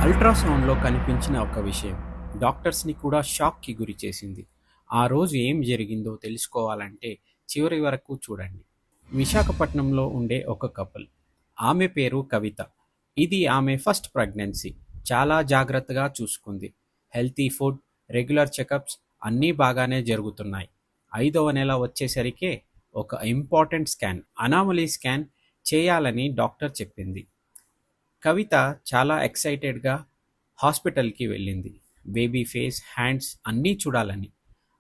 అల్ట్రాసౌండ్‌లో కనిపించిన ఒక విషయం డాక్టర్స్‌ని కూడా షాక్‌కి గురిచేసింది. ఆ రోజు ఏం జరిగిందో తెలుసుకోవాలంటే చివరి వరకు చూడండి. విశాఖపట్నంలో ఉండే ఒక కపుల్. ఆమె పేరు కవిత. ఇది ఆమె ఫస్ట్ ప్రెగ్నెన్సీ. చాలా జాగ్రత్తగా చూసుకుంది. హెల్తీ ఫుడ్, రెగ్యులర్ చెకప్స్ అన్నీ బాగానే జరుగుతున్నాయి. 5వ నెల వచ్చేసరికే ఒక ఇంపార్టెంట్ స్కాన్, అనామలీ స్కాన్ చేయాలని డాక్టర్ చెప్పింది. కవిత చాలా ఎక్సైటెడ్‌గా హాస్పిటల్‌కి వెళ్ళింది. బేబీ ఫేస్, హ్యాండ్స్ అన్నీ చూడాలని.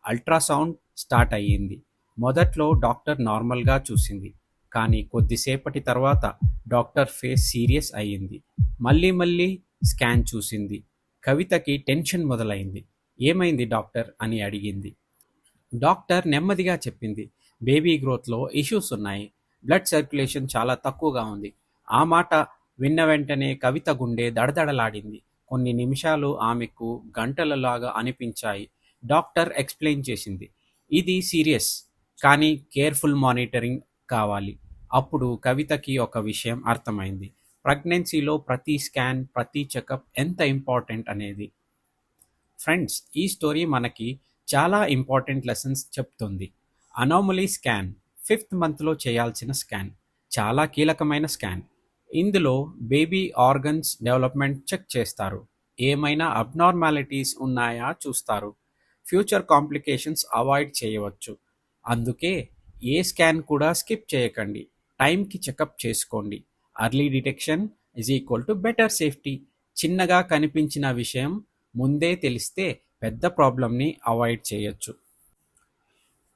అల్ట్రాసౌండ్ స్టార్ట్ అయ్యింది. మొదట్లో డాక్టర్ నార్మల్‌గా చూసింది. కానీ కొద్దిసేపటి తర్వాత డాక్టర్ ఫేస్ సీరియస్ అయ్యింది. మళ్ళీ మళ్ళీ స్కాన్ చూసింది. కవితకి టెన్షన్ మొదలైంది. "ఏమైంది డాక్టర్" అని అడిగింది. డాక్టర్ నెమ్మదిగా చెప్పింది, "బేబీ గ్రోత్‌లో ఇష్యూస్ ఉన్నాయి. బ్లడ్ సర్క్యులేషన్ చాలా తక్కువగా ఉంది." ఆ మాట విన్న వెంటనే కవిత గుండె దడదడలాడింది. కొన్ని నిమిషాలు ఆమెకు గంటలలాగా అనిపించాయి. డాక్టర్ ఎక్స్‌ప్లెయిన్ చేసింది, "ఇది సీరియస్, కానీ కేర్‌ఫుల్ మానిటరింగ్ కావాలి." అప్పుడు కవితకి ఒక విషయం అర్థమైంది. ప్రెగ్నెన్సీలో ప్రతి స్కాన్, ప్రతి చెకప్ ఎంత ఇంపార్టెంట్ అనేది. ఫ్రెండ్స్, ఈ స్టోరీ మనకి చాలా ఇంపార్టెంట్ లెసన్స్ చెప్తుంది. అనామలీ స్కాన్, 5th మంత్లో చేయాల్సిన స్కాన్, చాలా కీలకమైన స్కాన్. ఇందులో బేబీ ఆర్గన్స్ డెవలప్మెంట్ చెక్ చేస్తారు. ఏమైనా అబ్నార్మాలిటీస్ ఉన్నాయా చూస్తారు. ఫ్యూచర్ కాంప్లికేషన్స్ అవాయిడ్ చేయవచ్చు. అందుకే ఏ స్కాన్ కూడా స్కిప్ చేయకండి. టైంకి చెకప్ చేసుకోండి. Early detection is equal to better safety. చిన్నగా కనిపించిన విషయం ముందే తెలిస్తే పెద్ద ప్రాబ్లంని అవాయిడ్ చేయొచ్చు.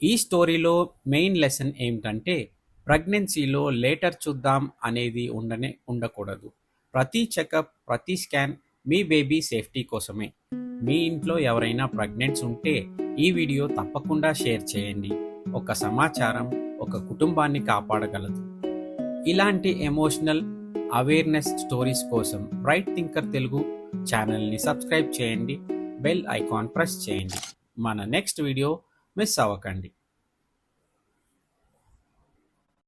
ఈ స్టోరీలో మెయిన్ లెసన్ ఏమిటంటే, ప్రెగ్నెన్సీలో లేటర్ చూద్దాం అనేది ఉండకూడదు. ప్రతి చెకప్, ప్రతి స్కాన్ మీ బేబీ సేఫ్టీ కోసమే. మీ ఇంట్లో ఎవరైనా ప్రెగ్నెంట్స్ ఉంటే ఈ వీడియో తప్పకుండా షేర్ చేయండి. ఒక సమాచారం ఒక కుటుంబాన్ని కాపాడగలదు. ఇలాంటి ఎమోషనల్ అవేర్నెస్ స్టోరీస్ కోసం బ్రైట్ థింకర్ తెలుగు ఛానల్ని సబ్స్క్రైబ్ చేయండి. బెల్ ఐకాన్ ప్రెస్ చేయండి. మన నెక్స్ట్ వీడియో మిస్ అవ్వకండి.